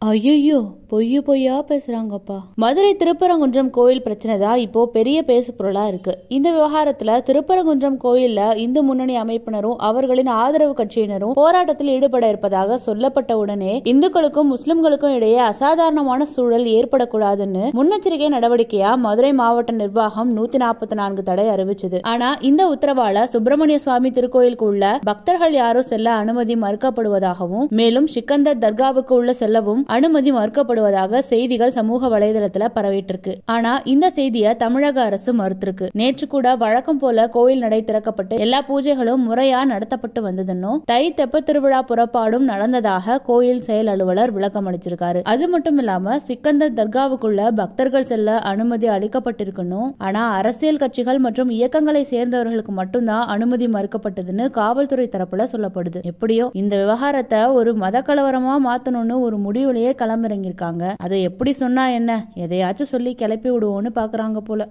ஐயோ, பொய்யா பேசுறாங்கப்பா. மதுரை திருப்பரங்குன்றம் கோயில் பிரச்சனை தான் இப்போ பெரிய பேசு பொருளா இருக்கு. இந்த விவகாரத்துல திருப்பரங்குன்றம் கோயில்ல இந்து முன்னணி அமைப்பினரும் அவர்களின் ஆதரவு கட்சியினரும் போராட்டத்தில் ஈடுபட இருப்பதாக சொல்லப்பட்ட உடனே இந்துக்களுக்கும் முஸ்லிம்களுக்கும் இடையே அசாதாரணமான சூழல் ஏற்படக்கூடாதுன்னு முன்னெச்சரிக்கை நடவடிக்கையா மதுரை மாவட்ட நிர்வாகம் 144 தடை அறிவிச்சது. ஆனா இந்த உத்தரவால சுப்பிரமணிய சுவாமி திருக்கோயிலுக்கு உள்ள பக்தர்கள் யாரும் செல்ல அனுமதி மறுக்கப்படுவதாகவும் மேலும் சிக்கந்தர் தர்காவுக்கு உள்ள செல்லவும் அனுமதி மறுக்கப்படுவதாக செய்திகள் சமூக வலைதளத்துல பரவிட்டு இருக்கு. ஆனா இந்த செய்தியை தமிழக அரசு மறுத்திருக்கு. நேற்று கூட வழக்கம் போல கோயில் நடை திறக்கப்பட்டு எல்லா பூஜைகளும் முறையா நடத்தப்பட்டு வந்ததுன்னும் தை தெப்ப திருவிழா புறப்பாடும் நடந்ததாக கோயில் செயல் அலுவலர் விளக்கம் அளிச்சிருக்காரு. அது மட்டும் இல்லாம சிக்கந்தர் தர்காவுக்குள்ள பக்தர்கள் செல்ல அனுமதி அளிக்கப்பட்டிருக்கணும். ஆனா அரசியல் கட்சிகள் மற்றும் இயக்கங்களை சேர்ந்தவர்களுக்கு மட்டும்தான் அனுமதி மறுக்கப்பட்டதுன்னு காவல்துறை தரப்புல சொல்லப்படுது. எப்படியோ இந்த விவகாரத்தை ஒரு மத கலவரமா மாத்தணும்னு ஒரு முடிவுலயே களமிறங்கியிருக்காங்க. அதை எப்படி சொன்னா என்ன, எதையாச்சும் சொல்லி கிளப்பி விடுவோம்னு பாக்குறாங்க போல.